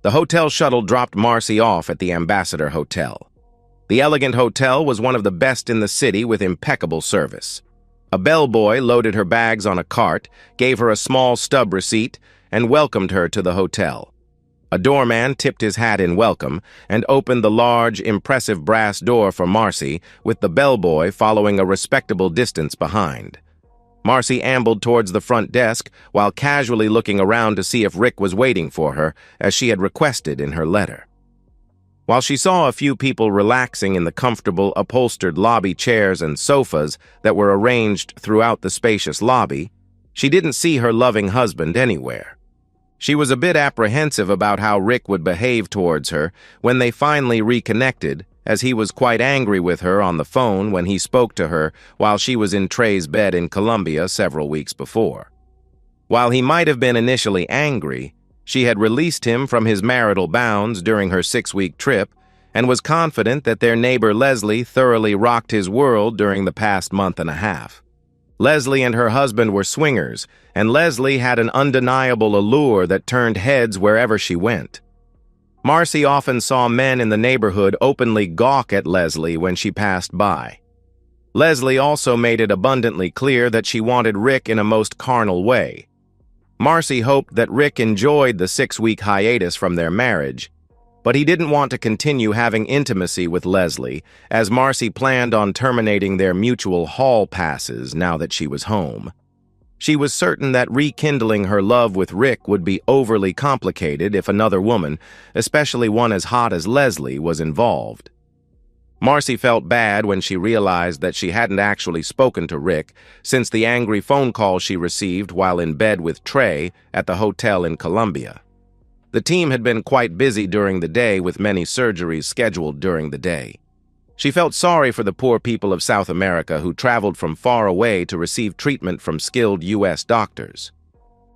The hotel shuttle dropped Marcy off at the Ambassador Hotel. The elegant hotel was one of the best in the city with impeccable service. A bellboy loaded her bags on a cart, gave her a small stub receipt, and welcomed her to the hotel. A doorman tipped his hat in welcome and opened the large, impressive brass door for Marcy, with the bellboy following a respectable distance behind. Marcy ambled towards the front desk while casually looking around to see if Rick was waiting for her, as she had requested in her letter. While she saw a few people relaxing in the comfortable, upholstered lobby chairs and sofas that were arranged throughout the spacious lobby, she didn't see her loving husband anywhere. She was a bit apprehensive about how Rick would behave towards her when they finally reconnected, as he was quite angry with her on the phone when he spoke to her while she was in Trey's bed in Colombia several weeks before. While he might have been initially angry, she had released him from his marital bounds during her 6-week trip and was confident that their neighbor Leslie thoroughly rocked his world during the past month and a half. Leslie and her husband were swingers, and Leslie had an undeniable allure that turned heads wherever she went. Marcy often saw men in the neighborhood openly gawk at Leslie when she passed by. Leslie also made it abundantly clear that she wanted Rick in a most carnal way. Marcy hoped that Rick enjoyed the 6-week hiatus from their marriage, but he didn't want to continue having intimacy with Leslie, as Marcy planned on terminating their mutual hall passes now that she was home. She was certain that rekindling her love with Rick would be overly complicated if another woman, especially one as hot as Leslie, was involved. Marcy felt bad when she realized that she hadn't actually spoken to Rick since the angry phone call she received while in bed with Trey at the hotel in Colombia. The team had been quite busy during the day with many surgeries scheduled during the day. She felt sorry for the poor people of South America who traveled from far away to receive treatment from skilled U.S. doctors.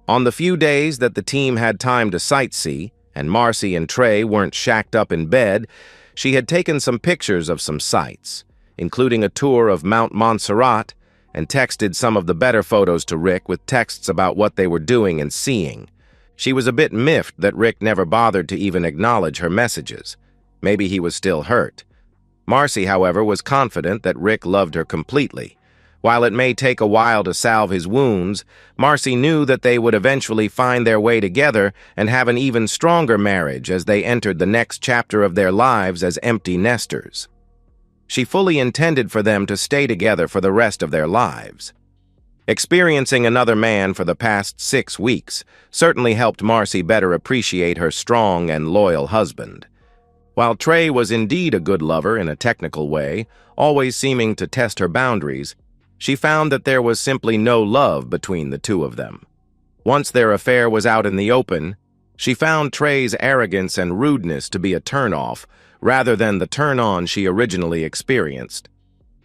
On the few days that the team had time to sightsee, and Marcy and Trey weren't shacked up in bed, she had taken some pictures of some sights, including a tour of Mount Montserrat, and texted some of the better photos to Rick with texts about what they were doing and seeing. She was a bit miffed that Rick never bothered to even acknowledge her messages. Maybe he was still hurt. Marcy, however, was confident that Rick loved her completely. While it may take a while to salve his wounds, Marcy knew that they would eventually find their way together and have an even stronger marriage as they entered the next chapter of their lives as empty nesters. She fully intended for them to stay together for the rest of their lives. Experiencing another man for the past 6 weeks certainly helped Marcy better appreciate her strong and loyal husband. While Trey was indeed a good lover in a technical way, always seeming to test her boundaries, she found that there was simply no love between the two of them. Once their affair was out in the open, she found Trey's arrogance and rudeness to be a turn-off rather than the turn-on she originally experienced.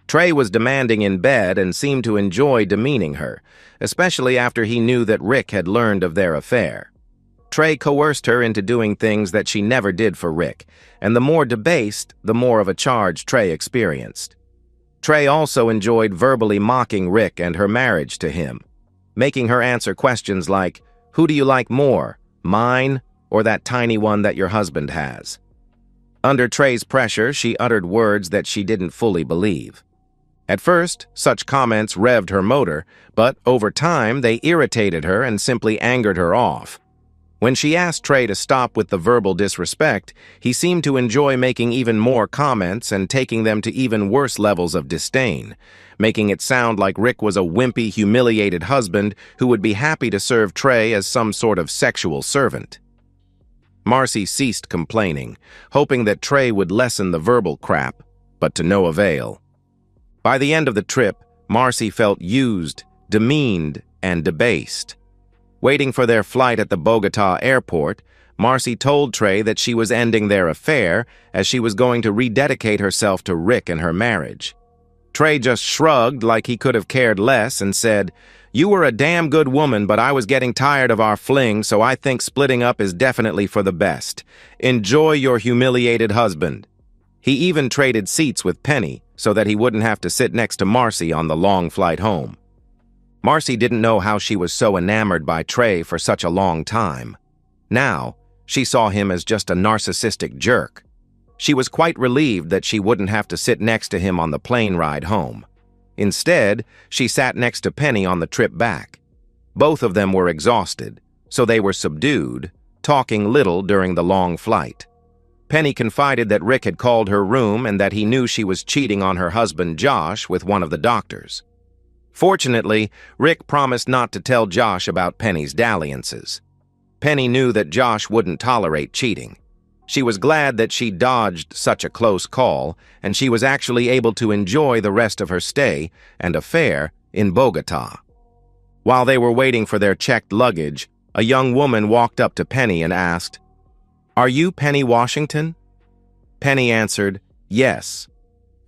Trey was demanding in bed and seemed to enjoy demeaning her, especially after he knew that Rick had learned of their affair. Trey coerced her into doing things that she never did for Rick, and the more debased, the more of a charge Trey experienced. Trey also enjoyed verbally mocking Rick and her marriage to him, making her answer questions like, "Who do you like more, mine or that tiny one that your husband has?" Under Trey's pressure, she uttered words that she didn't fully believe. At first, such comments revved her motor, but over time they irritated her and simply angered her off. When she asked Trey to stop with the verbal disrespect, he seemed to enjoy making even more comments and taking them to even worse levels of disdain, making it sound like Rick was a wimpy, humiliated husband who would be happy to serve Trey as some sort of sexual servant. Marcy ceased complaining, hoping that Trey would lessen the verbal crap, but to no avail. By the end of the trip, Marcy felt used, demeaned, and debased. Waiting for their flight at the Bogota airport, Marcy told Trey that she was ending their affair as she was going to rededicate herself to Rick and her marriage. Trey just shrugged like he could have cared less and said, "You were a damn good woman, but I was getting tired of our fling, so I think splitting up is definitely for the best. Enjoy your humiliated husband." He even traded seats with Penny so that he wouldn't have to sit next to Marcy on the long flight home. Marcy didn't know how she was so enamored by Trey for such a long time. Now, She saw him as just a narcissistic jerk. She was quite relieved that she wouldn't have to sit next to him on the plane ride home. Instead, she sat next to Penny on the trip back. Both of them were exhausted, so they were subdued, talking little during the long flight. Penny confided that Rick had called her room and that he knew she was cheating on her husband Josh with one of the doctors. Fortunately, Rick promised not to tell Josh about Penny's dalliances. Penny knew that Josh wouldn't tolerate cheating. She was glad that she dodged such a close call, and she was actually able to enjoy the rest of her stay and affair in Bogota. While they were waiting for their checked luggage, a young woman walked up to Penny and asked, "Are you Penny Washington?" Penny answered, "Yes,"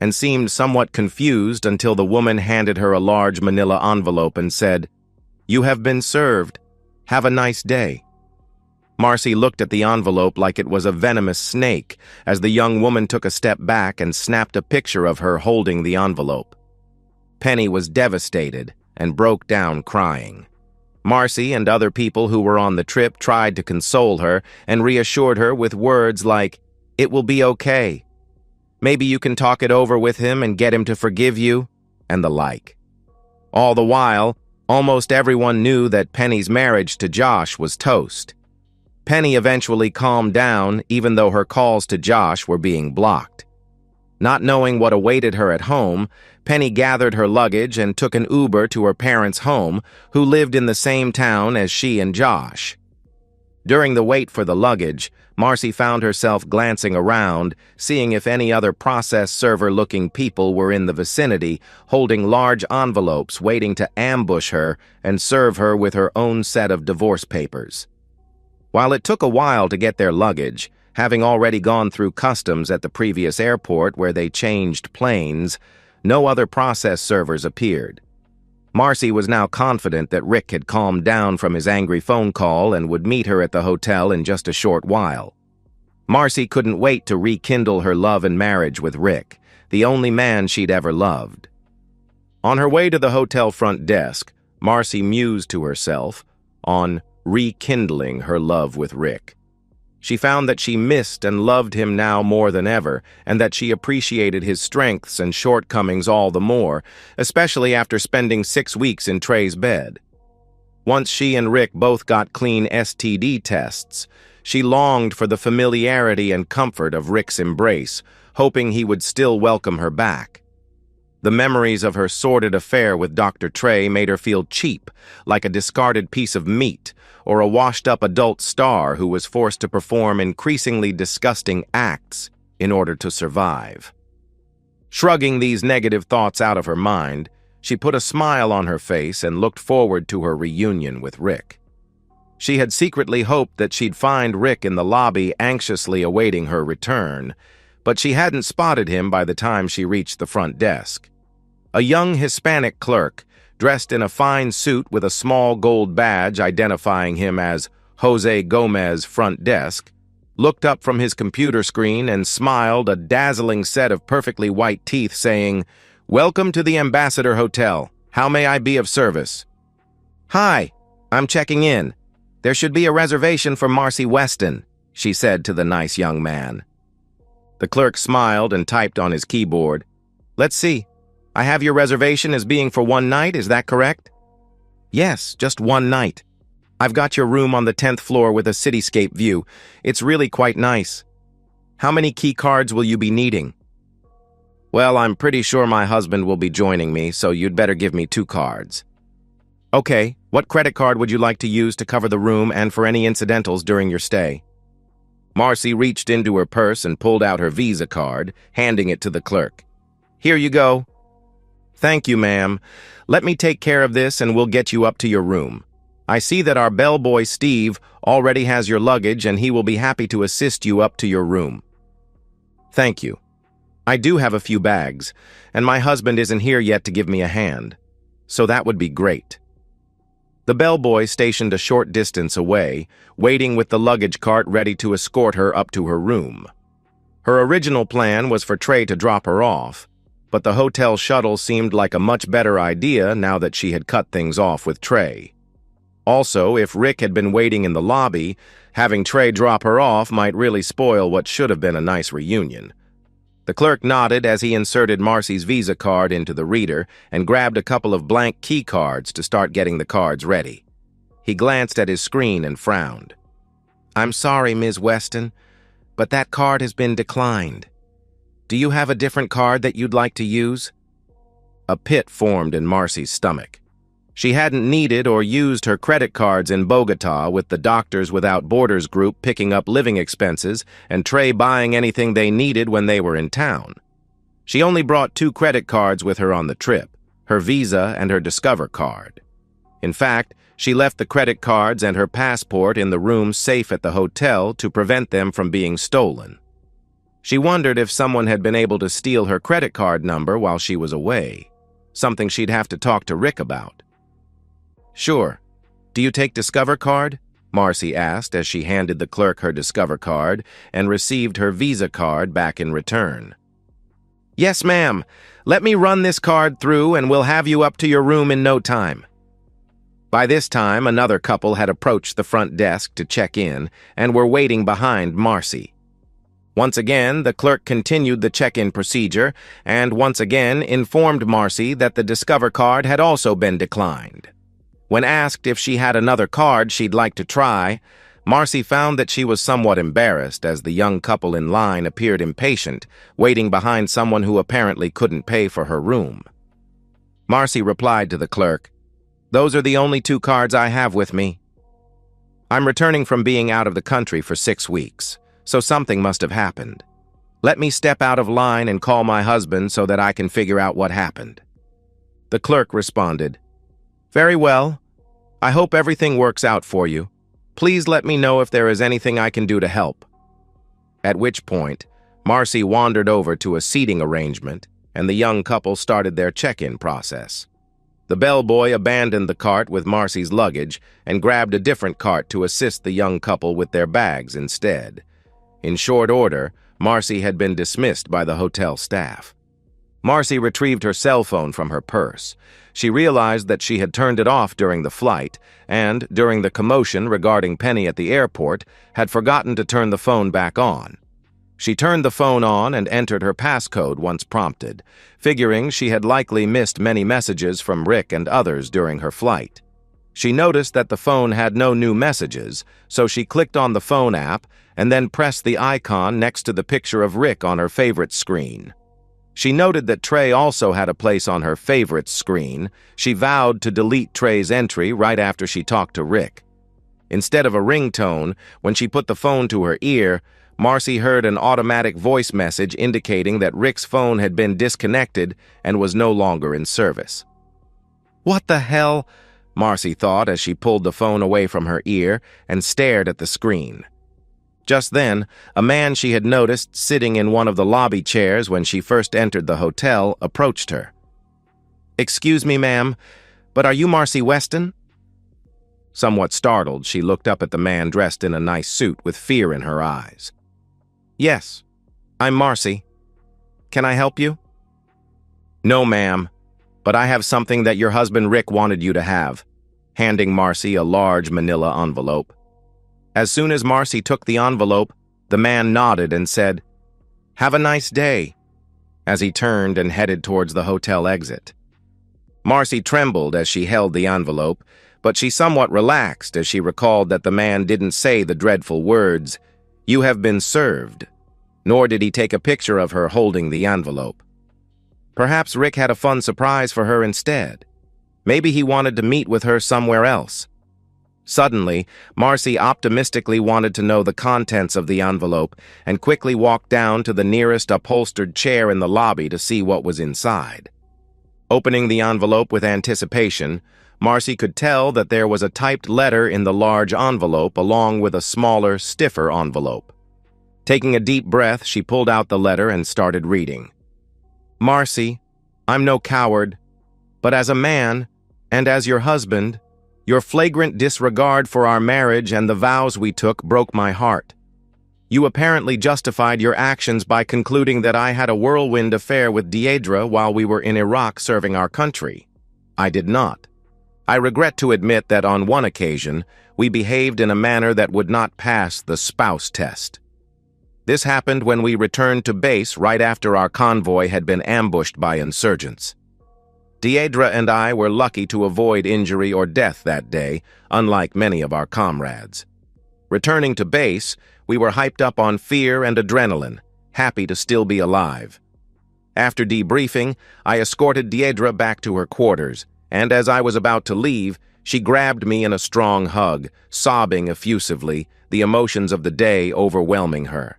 and seemed somewhat confused until the woman handed her a large manila envelope and said, "You have been served. Have a nice day." Marcy looked at the envelope like it was a venomous snake as the young woman took a step back and snapped a picture of her holding the envelope. Penny was devastated and broke down crying. Marcy and other people who were on the trip tried to console her and reassured her with words like, "It will be okay. Maybe you can talk it over with him and get him to forgive you," and the like. All the while, almost everyone knew that Penny's marriage to Josh was toast. Penny eventually calmed down, even though her calls to Josh were being blocked. Not knowing what awaited her at home, Penny gathered her luggage and took an Uber to her parents' home, who lived in the same town as she and Josh. During the wait for the luggage, Marcy found herself glancing around, seeing if any other process server-looking people were in the vicinity, holding large envelopes waiting to ambush her and serve her with her own set of divorce papers. While it took a while to get their luggage, having already gone through customs at the previous airport where they changed planes, no other process servers appeared. Marcy was now confident that Rick had calmed down from his angry phone call and would meet her at the hotel in just a short while. Marcy couldn't wait to rekindle her love and marriage with Rick, the only man she'd ever loved. On her way to the hotel front desk, Marcy mused to herself on rekindling her love with Rick. She found that she missed and loved him now more than ever, and that she appreciated his strengths and shortcomings all the more, especially after spending 6 weeks in Trey's bed. Once she and Rick both got clean STD tests, she longed for the familiarity and comfort of Rick's embrace, hoping he would still welcome her back. The memories of her sordid affair with Dr. Trey made her feel cheap, like a discarded piece of meat, or a washed-up adult star who was forced to perform increasingly disgusting acts in order to survive. Shrugging these negative thoughts out of her mind, she put a smile on her face and looked forward to her reunion with Rick. She had secretly hoped that she'd find Rick in the lobby anxiously awaiting her return, but she hadn't spotted him by the time she reached the front desk. A young Hispanic clerk, dressed in a fine suit with a small gold badge identifying him as Jose Gomez Front Desk, looked up from his computer screen and smiled a dazzling set of perfectly white teeth, saying, "Welcome to the Ambassador Hotel. How may I be of service?" "Hi, I'm checking in. There should be a reservation for Marcy Weston," she said to the nice young man. The clerk smiled and typed on his keyboard. "Let's see. I have your reservation as being for one night, is that correct?" "Yes, just one night. I've got your room on the 10th floor with a cityscape view. It's really quite nice. How many key cards will you be needing?" "Well, I'm pretty sure my husband will be joining me, so you'd better give me 2 cards. "Okay, what credit card would you like to use to cover the room and for any incidentals during your stay?" Marcy reached into her purse and pulled out her Visa card, handing it to the clerk. "Here you go." "Thank you, ma'am. Let me take care of this and we'll get you up to your room. I see that our bellboy Steve already has your luggage and he will be happy to assist you up to your room." "Thank you. I do have a few bags, and my husband isn't here yet to give me a hand, so that would be great." The bellboy stationed a short distance away, waiting with the luggage cart ready to escort her up to her room. Her original plan was for Trey to drop her off, but the hotel shuttle seemed like a much better idea now that she had cut things off with Trey. Also, if Rick had been waiting in the lobby, having Trey drop her off might really spoil what should have been a nice reunion. The clerk nodded as he inserted Marcy's Visa card into the reader and grabbed a couple of blank key cards to start getting the cards ready. He glanced at his screen and frowned. "I'm sorry, Ms. Weston, but that card has been declined. Do you have a different card that you'd like to use?" A pit formed in Marcy's stomach. She hadn't needed or used her credit cards in Bogota, with the Doctors Without Borders group picking up living expenses and Trey buying anything they needed when they were in town. She only brought 2 credit cards with her on the trip, her Visa and her Discover card. In fact, she left the credit cards and her passport in the room safe at the hotel to prevent them from being stolen. She wondered if someone had been able to steal her credit card number while she was away, something she'd have to talk to Rick about. "Sure. Do you take Discover card?" Marcy asked as she handed the clerk her Discover card and received her Visa card back in return. "Yes, ma'am. Let me run this card through and we'll have you up to your room in no time." By this time, another couple had approached the front desk to check in and were waiting behind Marcy. Once again, the clerk continued the check-in procedure and once again informed Marcy that the Discover card had also been declined. When asked if she had another card she'd like to try, Marcy found that she was somewhat embarrassed as the young couple in line appeared impatient, waiting behind someone who apparently couldn't pay for her room. Marcy replied to the clerk, "Those are the only 2 cards I have with me. I'm returning from being out of the country for 6 weeks, so something must have happened. Let me step out of line and call my husband so that I can figure out what happened." The clerk responded, "Very well. I hope everything works out for you. Please let me know if there is anything I can do to help." At which point, Marcy wandered over to a seating arrangement, and the young couple started their check-in process. The bellboy abandoned the cart with Marcy's luggage and grabbed a different cart to assist the young couple with their bags instead. In short order, Marcy had been dismissed by the hotel staff. Marcy retrieved her cell phone from her purse. She realized that she had turned it off during the flight and, during the commotion regarding Penny at the airport, had forgotten to turn the phone back on. She turned the phone on and entered her passcode once prompted, figuring she had likely missed many messages from Rick and others during her flight. She noticed that the phone had no new messages, so she clicked on the phone app and then pressed the icon next to the picture of Rick on her favorites screen. She noted that Trey also had a place on her favorites screen. She vowed to delete Trey's entry right after she talked to Rick. Instead of a ringtone, when she put the phone to her ear, Marcy heard an automatic voice message indicating that Rick's phone had been disconnected and was no longer in service. "What the hell?" Marcy thought as she pulled the phone away from her ear and stared at the screen. Just then, a man she had noticed sitting in one of the lobby chairs when she first entered the hotel approached her. "Excuse me, ma'am, but are you Marcy Weston?" Somewhat startled, she looked up at the man dressed in a nice suit with fear in her eyes. "Yes, I'm Marcy. Can I help you?" "No, ma'am, but I have something that your husband Rick wanted you to have," handing Marcy a large manila envelope. As soon as Marcy took the envelope, the man nodded and said, "Have a nice day," as he turned and headed towards the hotel exit. Marcy trembled as she held the envelope, but she somewhat relaxed as she recalled that the man didn't say the dreadful words, "You have been served," nor did he take a picture of her holding the envelope. Perhaps Rick had a fun surprise for her instead. Maybe he wanted to meet with her somewhere else. Suddenly, Marcy optimistically wanted to know the contents of the envelope and quickly walked down to the nearest upholstered chair in the lobby to see what was inside. Opening the envelope with anticipation, Marcy could tell that there was a typed letter in the large envelope along with a smaller, stiffer envelope. Taking a deep breath, she pulled out the letter and started reading. "Marcy, I'm no coward, but as a man, and as your husband, your flagrant disregard for our marriage and the vows we took broke my heart. You apparently justified your actions by concluding that I had a whirlwind affair with Deidre while we were in Iraq serving our country. I did not. I regret to admit that on one occasion, we behaved in a manner that would not pass the spouse test. This happened when we returned to base right after our convoy had been ambushed by insurgents. Deidre and I were lucky to avoid injury or death that day, unlike many of our comrades. Returning to base, we were hyped up on fear and adrenaline, happy to still be alive. After debriefing, I escorted Deidre back to her quarters, and as I was about to leave, she grabbed me in a strong hug, sobbing effusively, the emotions of the day overwhelming her.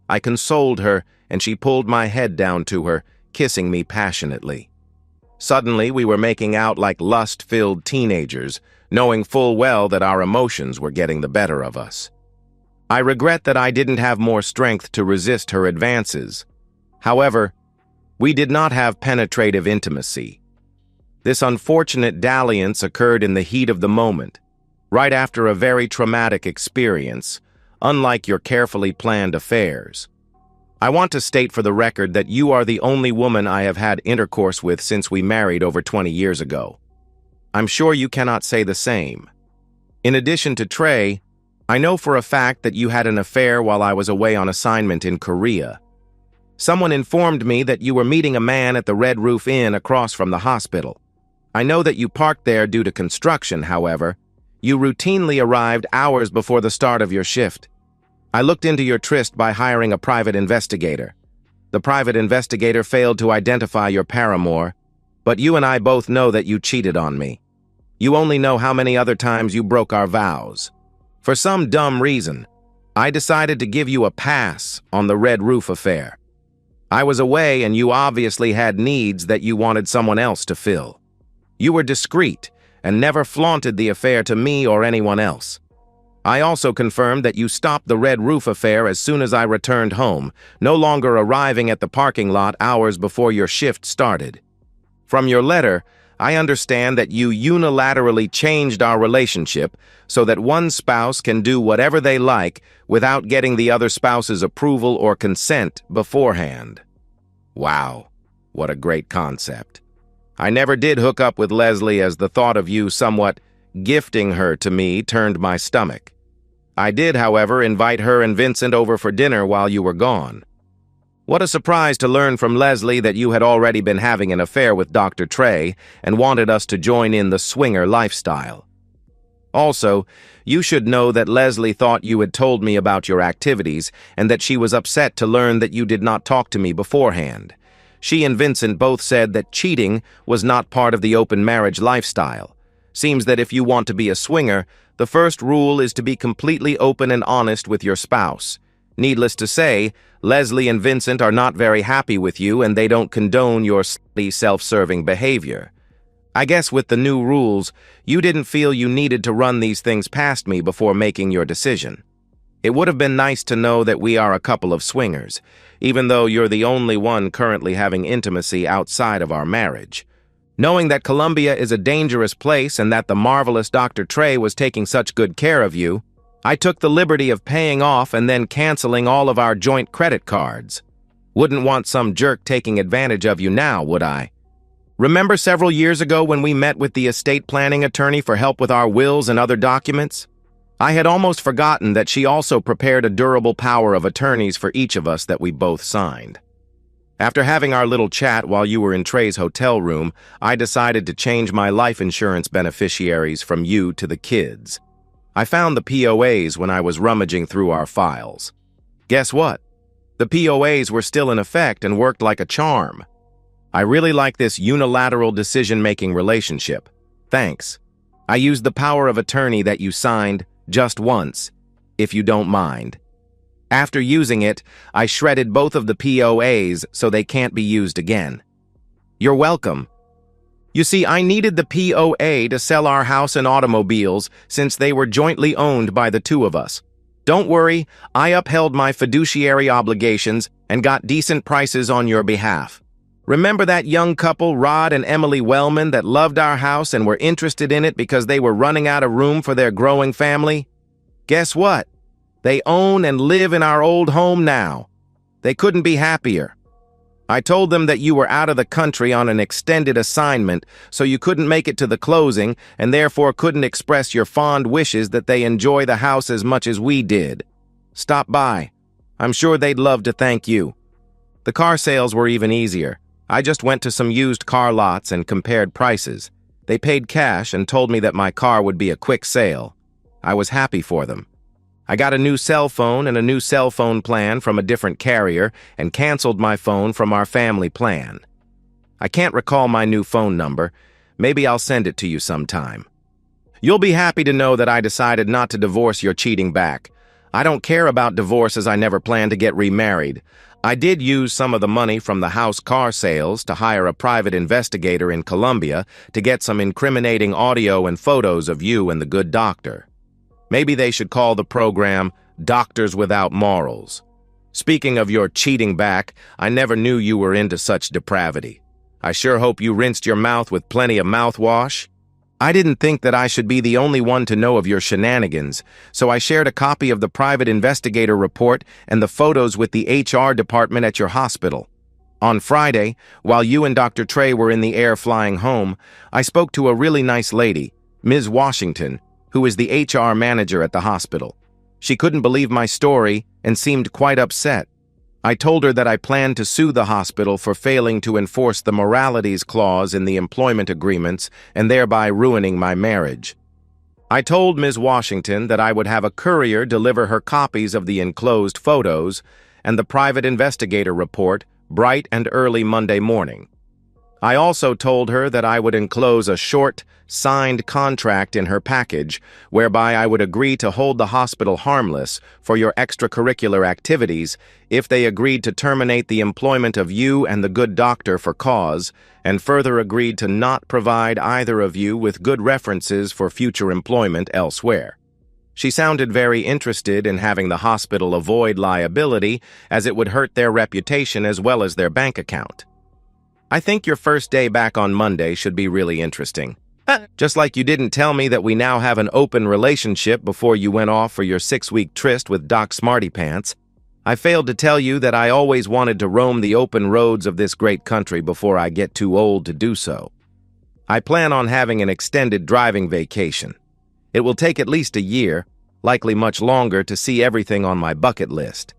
I consoled her, and she pulled my head down to her, kissing me passionately. Suddenly, we were making out like lust-filled teenagers, knowing full well that our emotions were getting the better of us. I regret that I didn't have more strength to resist her advances. However, we did not have penetrative intimacy. This unfortunate dalliance occurred in the heat of the moment, right after a very traumatic experience, unlike your carefully planned affairs. I want to state for the record that you are the only woman I have had intercourse with since we married over 20 years ago. I'm sure you cannot say the same. In addition to Trey, I know for a fact that you had an affair while I was away on assignment in Korea. Someone informed me that you were meeting a man at the Red Roof Inn across from the hospital. I know that you parked there due to construction, however. You routinely arrived hours before the start of your shift. I looked into your tryst by hiring a private investigator. The private investigator failed to identify your paramour, but you and I both know that you cheated on me. You only know how many other times you broke our vows. For some dumb reason, I decided to give you a pass on the Red Roof affair. I was away and you obviously had needs that you wanted someone else to fill. You were discreet and never flaunted the affair to me or anyone else. I also confirmed that you stopped the Red Roof affair as soon as I returned home, no longer arriving at the parking lot hours before your shift started. From your letter, I understand that you unilaterally changed our relationship so that one spouse can do whatever they like without getting the other spouse's approval or consent beforehand. Wow, what a great concept. I never did hook up with Leslie as the thought of you somewhat gifting her to me turned my stomach. I did, however, invite her and Vincent over for dinner while you were gone. What a surprise to learn from Leslie that you had already been having an affair with Dr. Trey and wanted us to join in the swinger lifestyle. Also, you should know that Leslie thought you had told me about your activities and that she was upset to learn that you did not talk to me beforehand. She and Vincent both said that cheating was not part of the open marriage lifestyle. Seems that if you want to be a swinger, the first rule is to be completely open and honest with your spouse. Needless to say, Leslie and Vincent are not very happy with you and they don't condone your self-serving behavior. I guess with the new rules, you didn't feel you needed to run these things past me before making your decision. It would have been nice to know that we are a couple of swingers, even though you're the only one currently having intimacy outside of our marriage. Knowing that Colombia is a dangerous place and that the marvelous Dr. Trey was taking such good care of you, I took the liberty of paying off and then canceling all of our joint credit cards. Wouldn't want some jerk taking advantage of you now, would I? Remember several years ago when we met with the estate planning attorney for help with our wills and other documents? I had almost forgotten that she also prepared a durable power of attorneys for each of us that we both signed. After having our little chat while you were in Trey's hotel room, I decided to change my life insurance beneficiaries from you to the kids. I found the POAs when I was rummaging through our files. Guess what? The POAs were still in effect and worked like a charm. I really like this unilateral decision-making relationship. Thanks. I used the power of attorney that you signed just once, if you don't mind. After using it, I shredded both of the POAs so they can't be used again. You're welcome. You see, I needed the POA to sell our house and automobiles since they were jointly owned by the two of us. Don't worry, I upheld my fiduciary obligations and got decent prices on your behalf. Remember that young couple, Rod and Emily Wellman, that loved our house and were interested in it because they were running out of room for their growing family? Guess what? They own and live in our old home now. They couldn't be happier. I told them that you were out of the country on an extended assignment, so you couldn't make it to the closing and therefore couldn't express your fond wishes that they enjoy the house as much as we did. Stop by. I'm sure they'd love to thank you. The car sales were even easier. I just went to some used car lots and compared prices. They paid cash and told me that my car would be a quick sale. I was happy for them. I got a new cell phone and a new cell phone plan from a different carrier and canceled my phone from our family plan. I can't recall my new phone number. Maybe I'll send it to you sometime. You'll be happy to know that I decided not to divorce your cheating back. I don't care about divorce as I never plan to get remarried. I did use some of the money from the house car sales to hire a private investigator in Colombia to get some incriminating audio and photos of you and the good doctor. Maybe they should call the program Doctors Without Morals. Speaking of your cheating back, I never knew you were into such depravity. I sure hope you rinsed your mouth with plenty of mouthwash. I didn't think that I should be the only one to know of your shenanigans, so I shared a copy of the private investigator report and the photos with the HR department at your hospital. On Friday, while you and Dr. Trey were in the air flying home, I spoke to a really nice lady, Ms. Washington, who is the HR manager at the hospital. She couldn't believe my story and seemed quite upset. I told her that I planned to sue the hospital for failing to enforce the moralities clause in the employment agreements and thereby ruining my marriage. I told Ms. Washington that I would have a courier deliver her copies of the enclosed photos and the private investigator report bright and early Monday morning. I also told her that I would enclose a short, signed contract in her package whereby I would agree to hold the hospital harmless for your extracurricular activities if they agreed to terminate the employment of you and the good doctor for cause, and further agreed to not provide either of you with good references for future employment elsewhere. She sounded very interested in having the hospital avoid liability, as it would hurt their reputation as well as their bank account. I think your first day back on Monday should be really interesting. Just like you didn't tell me that we now have an open relationship before you went off for your 6-week tryst with Doc Smarty Pants, I failed to tell you that I always wanted to roam the open roads of this great country before I get too old to do so. I plan on having an extended driving vacation. It will take at least a year, likely much longer, to see everything on my bucket list.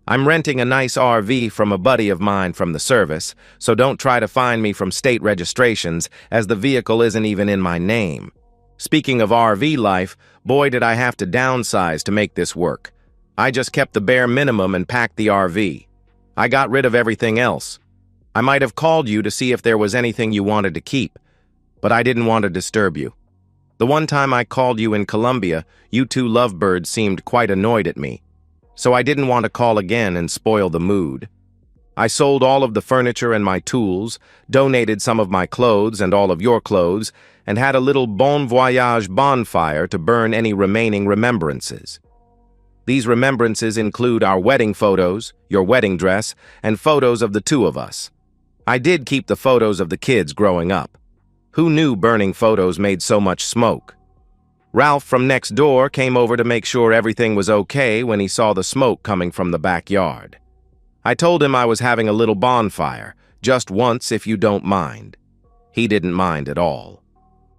I'm renting a nice RV from a buddy of mine from the service, so don't try to find me from state registrations, as the vehicle isn't even in my name. Speaking of RV life, boy did I have to downsize to make this work. I just kept the bare minimum and packed the RV. I got rid of everything else. I might have called you to see if there was anything you wanted to keep, but I didn't want to disturb you. The one time I called you in Colombia, you two lovebirds seemed quite annoyed at me. So I didn't want to call again and spoil the mood. I sold all of the furniture and my tools, donated some of my clothes and all of your clothes, and had a little bon voyage bonfire to burn any remaining remembrances. These remembrances include our wedding photos, your wedding dress, and photos of the two of us. I did keep the photos of the kids growing up. Who knew burning photos made so much smoke? Ralph from next door came over to make sure everything was okay when he saw the smoke coming from the backyard. I told him I was having a little bonfire, just once if you don't mind. He didn't mind at all.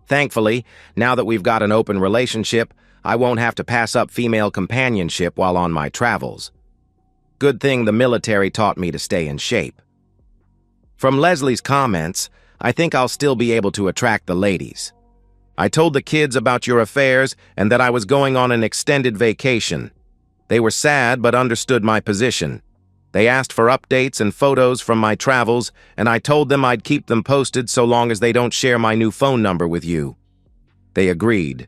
Thankfully, now that we've got an open relationship, I won't have to pass up female companionship while on my travels. Good thing the military taught me to stay in shape. From Leslie's comments, I think I'll still be able to attract the ladies. I told the kids about your affairs and that I was going on an extended vacation. They were sad but understood my position. They asked for updates and photos from my travels, and I told them I'd keep them posted so long as they don't share my new phone number with you. They agreed.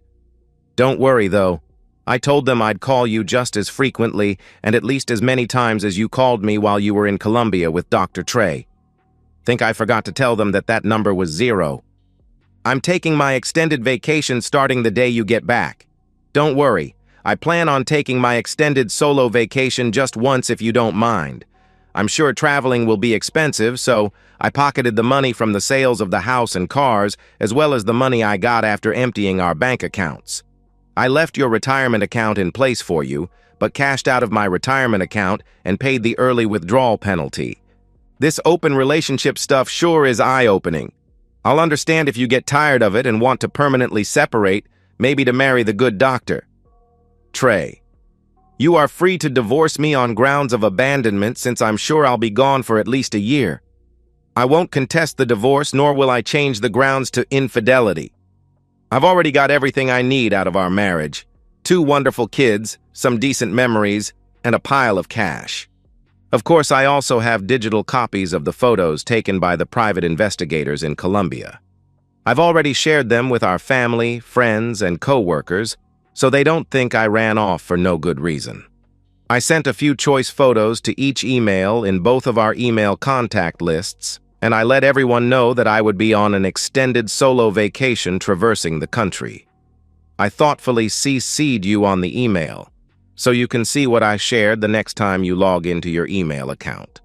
Don't worry, though. I told them I'd call you just as frequently and at least as many times as you called me while you were in Colombia with Dr. Trey. Think I forgot to tell them that that number was 0. I'm taking my extended vacation starting the day you get back. Don't worry, I plan on taking my extended solo vacation just once if you don't mind. I'm sure traveling will be expensive, so I pocketed the money from the sales of the house and cars, as well as the money I got after emptying our bank accounts. I left your retirement account in place for you, but cashed out of my retirement account and paid the early withdrawal penalty. This open relationship stuff sure is eye-opening. I'll understand if you get tired of it and want to permanently separate, maybe to marry the good doctor. Trey, you are free to divorce me on grounds of abandonment since I'm sure I'll be gone for at least a year. I won't contest the divorce, nor will I change the grounds to infidelity. I've already got everything I need out of our marriage. 2 wonderful kids, some decent memories, and a pile of cash. Of course, I also have digital copies of the photos taken by the private investigators in Colombia. I've already shared them with our family, friends, and co-workers, so they don't think I ran off for no good reason. I sent a few choice photos to each email in both of our email contact lists, and I let everyone know that I would be on an extended solo vacation traversing the country. I thoughtfully CC'd you on the email, so you can see what I shared the next time you log into your email account.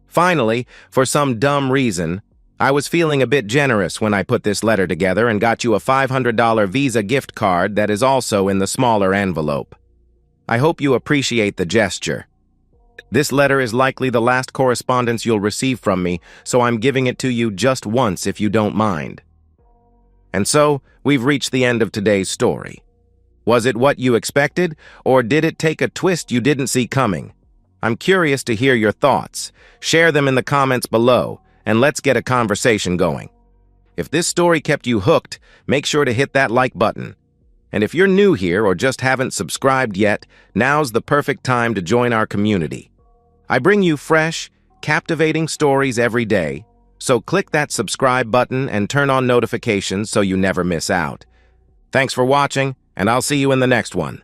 Finally, for some dumb reason, I was feeling a bit generous when I put this letter together and got you a $500 Visa gift card that is also in the smaller envelope. I hope you appreciate the gesture. This letter is likely the last correspondence you'll receive from me, so I'm giving it to you just once if you don't mind. And so, we've reached the end of today's story. Was it what you expected, or did it take a twist you didn't see coming? I'm curious to hear your thoughts. Share them in the comments below, and let's get a conversation going. If this story kept you hooked, make sure to hit that like button. And if you're new here or just haven't subscribed yet, now's the perfect time to join our community. I bring you fresh, captivating stories every day, so click that subscribe button and turn on notifications so you never miss out. Thanks for watching, and I'll see you in the next one.